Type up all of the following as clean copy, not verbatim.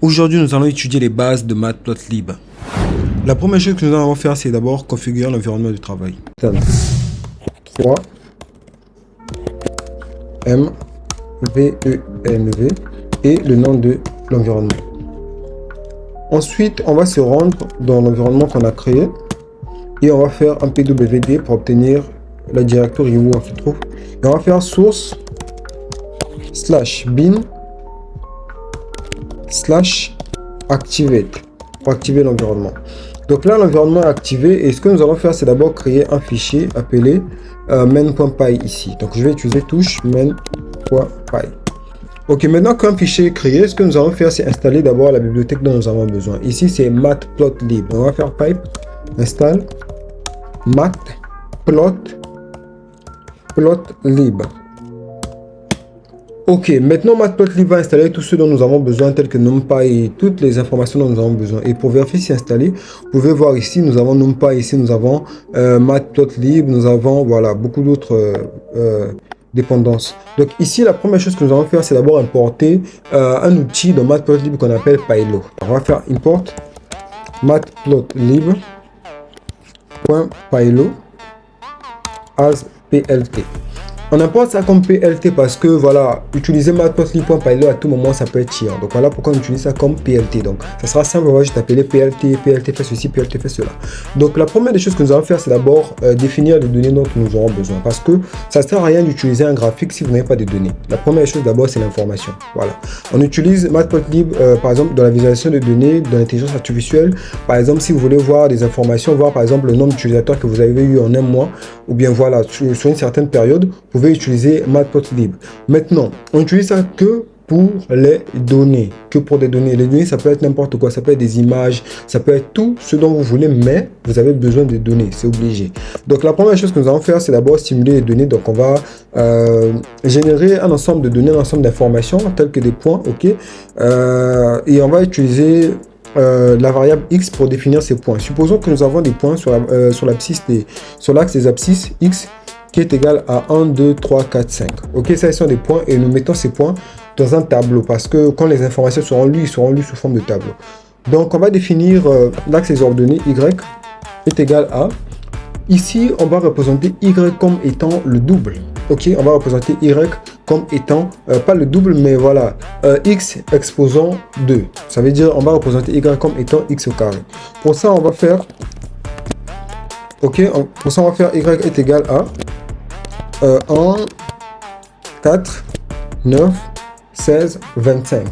Aujourd'hui, nous allons étudier les bases de Matplotlib. La première chose que nous allons faire, c'est d'abord configurer l'environnement de travail. 3 M V E N V et le nom de l'environnement. Ensuite, on va se rendre dans l'environnement qu'on a créé et on va faire un pwd pour obtenir la directory où on se trouve. Et on va faire source /bin /activate pour activer l'environnement. Donc là, l'environnement est activé et ce que nous allons faire, c'est d'abord créer un fichier appelé main.py ici. Donc je vais utiliser touche main.py. Ok, maintenant qu'un fichier est créé, ce que nous allons faire, c'est installer d'abord la bibliothèque dont nous avons besoin. Ici, c'est matplotlib. On va faire pipe install matplotlib. Ok, maintenant Matplotlib va installer tout ce dont nous avons besoin, tel que NumPy et toutes les informations dont nous avons besoin. Et pour vérifier si installé, vous pouvez voir ici, nous avons NumPy, ici nous avons Matplotlib, nous avons voilà beaucoup d'autres dépendances. Donc ici, la première chose que nous allons faire, c'est d'abord importer un outil dans Matplotlib qu'on appelle Pylo. On va faire import matplotlib.pylo as plt. On importe ça comme PLT parce que voilà, utiliser matplotlib.pylo à tout moment ça peut être chiant. Donc voilà pourquoi on utilise ça comme PLT. Donc ça sera simple, on va juste appeler PLT, PLT fait ceci, PLT fait cela. Donc la première des choses que nous allons faire, c'est d'abord définir les données dont nous aurons besoin. Parce que ça ne sert à rien d'utiliser un graphique si vous n'avez pas de données. La première chose d'abord, c'est l'information. Voilà. On utilise Matplotlib par exemple dans la visualisation de données, dans l'intelligence artificielle. Par exemple, si vous voulez voir des informations, voir par exemple le nombre d'utilisateurs que vous avez eu en un mois, ou bien voilà, sur une certaine période, vous pouvez utiliser Matplotlib. Maintenant, on utilise ça que pour les données, que pour des données. Les données, ça peut être n'importe quoi, ça peut être des images, ça peut être tout ce dont vous voulez, mais vous avez besoin de données, c'est obligé. Donc la première chose que nous allons faire, c'est d'abord stimuler les données. Donc on va générer un ensemble de données, un ensemble d'informations, telles que des points, ok, et on va utiliser la variable x pour définir ces points. Supposons que nous avons des points sur l'axe des abscisses x qui est égal à 1, 2, 3, 4, 5. Ok, ça, ce sont des points et nous mettons ces points dans un tableau parce que quand les informations seront lues, ils seront lus sous forme de tableau. Donc, on va définir l'axe des ordonnées y est égal à... Ici, on va représenter y comme étant le double. Ok, on va représenter y comme étant, pas le double, mais voilà, x exposant 2. Ça veut dire, on va représenter y comme étant x au carré. Pour ça, on va faire... Ok, pour ça, on va faire y est égal à 1, 4, 9, 16, 25.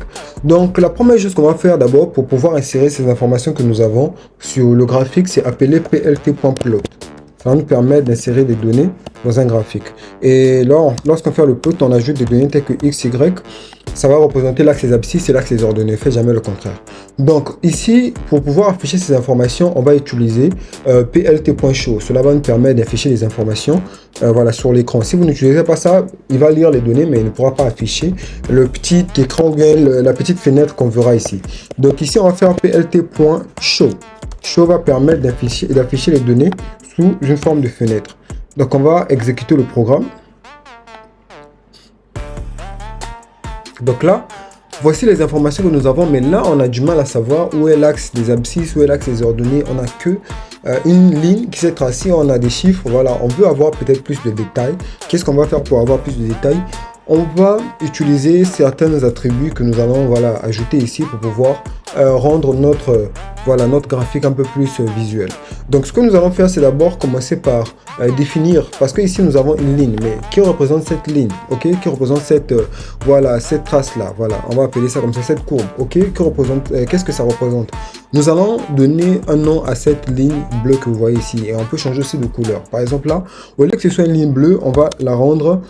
Donc, la première chose qu'on va faire d'abord pour pouvoir insérer ces informations que nous avons sur le graphique, c'est appeler plt.plot. Ça va nous permettre d'insérer des données dans un graphique. Et là, lorsqu'on fait le plot, on ajoute des données telles que x, y. Ça va représenter l'axe des abscisses et l'axe des ordonnées. Faites jamais le contraire. Donc ici, pour pouvoir afficher ces informations, on va utiliser plt.show. Cela va nous permettre d'afficher les informations voilà, sur l'écran. Si vous n'utilisez pas ça, il va lire les données, mais il ne pourra pas afficher le petit écran ou bien la petite fenêtre qu'on verra ici. Donc ici, on va faire plt.show. Show va permettre d'afficher les données sous une forme de fenêtre. Donc on va exécuter le programme. Donc là, voici les informations que nous avons, mais là, on a du mal à savoir où est l'axe des abscisses, où est l'axe des ordonnées. On n'a que une ligne qui s'est tracée, on a des chiffres, voilà. On veut avoir peut-être plus de détails. Qu'est-ce qu'on va faire pour avoir plus de détails? On va utiliser certains attributs que nous allons voilà, ajouter ici pour pouvoir rendre notre graphique un peu plus visuel. Donc ce que nous allons faire, c'est d'abord commencer par définir, parce que ici nous avons une ligne, mais qui représente cette ligne, ok, qui représente cette cette trace là, voilà, on va appeler ça comme ça, cette courbe, ok, qui représente, qu'est-ce que ça représente? Nous allons donner un nom à cette ligne bleue que vous voyez ici, et on peut changer aussi de couleur. Par exemple là, au lieu que ce soit une ligne bleue, on va la rendre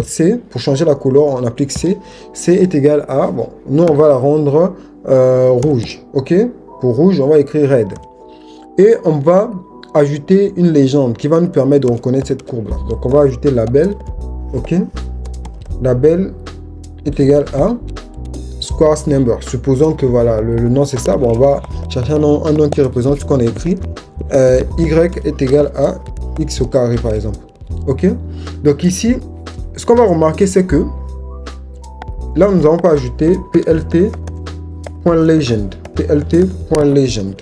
C. Pour changer la couleur, on applique C. C est égal à, bon, nous on va la rendre rouge, ok. Pour rouge, on va écrire red. Et on va ajouter une légende qui va nous permettre de reconnaître cette courbe là. Donc on va ajouter label, ok. Label est égal à squares number. Supposons que voilà, le nom c'est ça. Bon, on va chercher un nom qui représente ce qu'on a écrit. Y est égal à x au carré par exemple. Ok. Donc ici, ce qu'on va remarquer, c'est que là, nous n'avons pas ajouté plt.legend. plt.legend.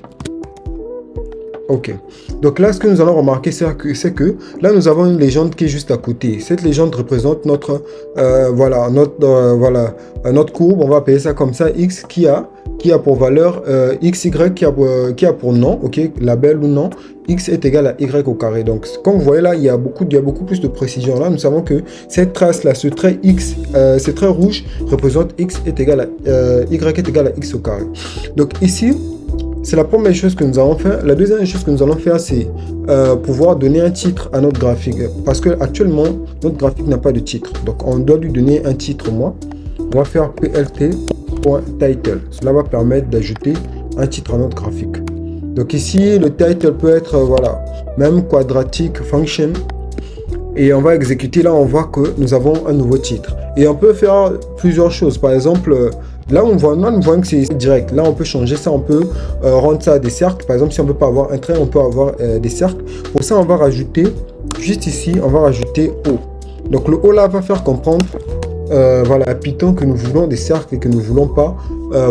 Ok. Donc là, ce que nous allons remarquer, c'est que là, nous avons une légende qui est juste à côté. Cette légende représente notre, notre courbe. On va appeler ça comme ça, x qui a pour valeur xy qui a pour nom, ok, label ou nom, x est égal à y au carré. Donc, comme vous voyez là, il y a beaucoup plus de précision. Là, nous savons que cette trace-là, ce trait x, ce trait rouge représente x est égal à y est égal à x au carré. Donc ici, c'est la première chose que nous allons faire. La deuxième chose que nous allons faire, c'est pouvoir donner un titre à notre graphique. Parce que actuellement, notre graphique n'a pas de titre. Donc, on doit lui donner un titre, moi. On va faire plt.title. Cela va permettre d'ajouter un titre à notre graphique. Donc ici, le title peut être, voilà, même quadratic function. Et on va exécuter. Là, on voit que nous avons un nouveau titre. Et on peut faire plusieurs choses. Par exemple, là, nous voyons que c'est direct. Là, on peut changer ça. On peut rendre ça des cercles. Par exemple, si on ne peut pas avoir un trait, on peut avoir des cercles. Pour ça, on va rajouter, juste ici, on va rajouter O. Donc, le O là va faire comprendre voilà, à Python que nous voulons des cercles et que nous ne voulons pas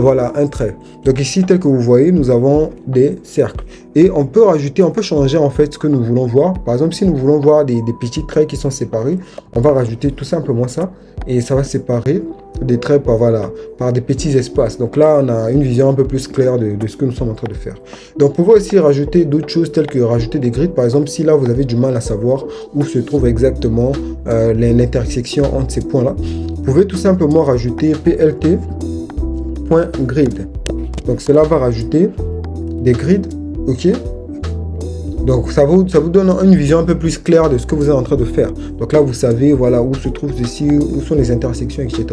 voilà, un trait. Donc ici, tel que vous voyez, nous avons des cercles. Et on peut rajouter, on peut changer en fait ce que nous voulons voir. Par exemple, si nous voulons voir des petits traits qui sont séparés, on va rajouter tout simplement ça. Et ça va séparer des traits par des petits espaces. Donc là, on a une vision un peu plus claire de ce que nous sommes en train de faire. Donc, vous pouvez aussi rajouter d'autres choses telles que rajouter des grids. Par exemple, si là, vous avez du mal à savoir où se trouve exactement l'intersection entre ces points-là, vous pouvez tout simplement rajouter plt.grid. Donc, cela va rajouter des grids, ok? Donc, ça vous donne une vision un peu plus claire de ce que vous êtes en train de faire. Donc là, vous savez, voilà, où se trouve ceci, où sont les intersections, etc.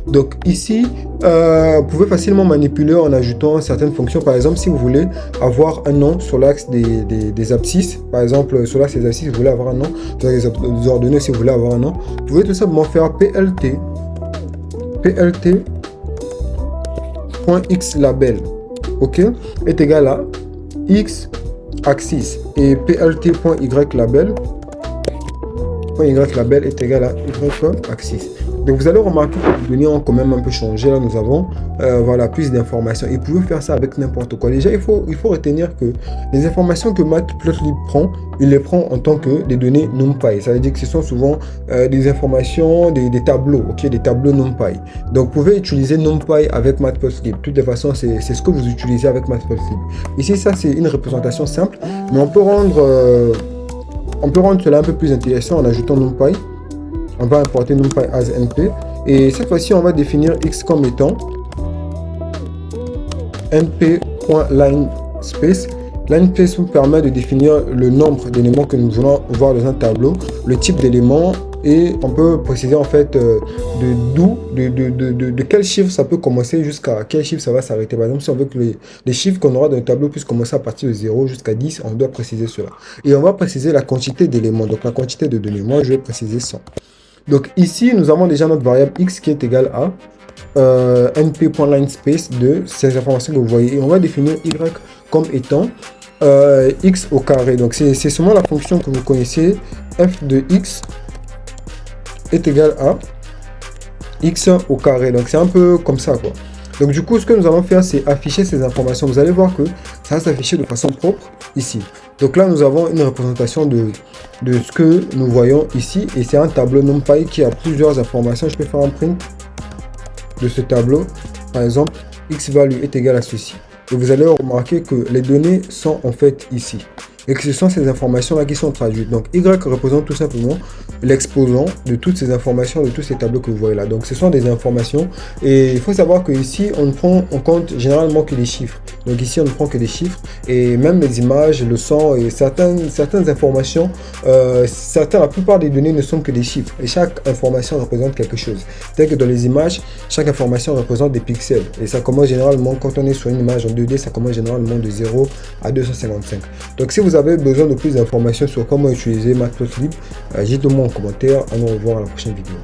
Donc ici, vous pouvez facilement manipuler en ajoutant certaines fonctions. Par exemple, si vous voulez avoir un nom sur l'axe des abscisses, par exemple, sur l'axe des abscisses, vous voulez avoir un nom, sur les ordonnées, si vous voulez avoir un nom, vous pouvez tout simplement faire plt.xlabel, ok, est égal à x axis et plt.ylabel est égal à y axis. Donc vous allez remarquer que les données ont quand même un peu changé. Là nous avons voilà, plus d'informations et vous pouvez faire ça avec n'importe quoi. Déjà il faut retenir que les informations que Matplotlib prend, il les prend en tant que des données NumPy. Ça veut dire que ce sont souvent des informations, des tableaux, ok, des tableaux NumPy. Donc vous pouvez utiliser NumPy avec Matplotlib. De toutes les façons, c'est ce que vous utilisez avec Matplotlib. Ici ça c'est une représentation simple, mais on peut rendre cela un peu plus intéressant en ajoutant NumPy. On va importer NumPy as np et cette fois-ci on va définir x comme étant np.linespace. Linespace nous permet de définir le nombre d'éléments que nous voulons voir dans un tableau, le type d'éléments et on peut préciser en fait de quel chiffre ça peut commencer jusqu'à quel chiffre ça va s'arrêter. Par exemple, si on veut que les chiffres qu'on aura dans le tableau puissent commencer à partir de 0 jusqu'à 10, on doit préciser cela. Et on va préciser la quantité d'éléments, donc la quantité de données. Moi, je vais préciser 100. Donc ici, nous avons déjà notre variable x qui est égale à np.linespace de ces informations que vous voyez. Et on va définir y comme étant x au carré. Donc c'est seulement la fonction que vous connaissez, f de x est égal à x au carré. Donc c'est un peu comme ça, quoi. Donc du coup, ce que nous allons faire, c'est afficher ces informations. Vous allez voir que ça va s'afficher de façon propre ici. Donc là, nous avons une représentation de ce que nous voyons ici. Et c'est un tableau NumPy qui a plusieurs informations. Je peux faire un print de ce tableau. Par exemple, x-value est égal à ceci. Et vous allez remarquer que les données sont en fait ici. Et que ce sont ces informations-là qui sont traduites. Donc, Y représente tout simplement l'exposant de toutes ces informations, de tous ces tableaux que vous voyez là. Donc, ce sont des informations. Et il faut savoir que ici, on ne prend en compte généralement que les chiffres. Donc, ici, on ne prend que des chiffres. Et même les images, le son et certaines informations, la plupart des données ne sont que des chiffres. Et chaque information représente quelque chose. Tel que dans les images, chaque information représente des pixels. Et ça commence généralement, quand on est sur une image en 2D, ça commence généralement de 0 à 255. Donc, si vous avez besoin de plus d'informations sur comment utiliser Matplotlib, dites-le moi en commentaire. On se revoit à la prochaine vidéo.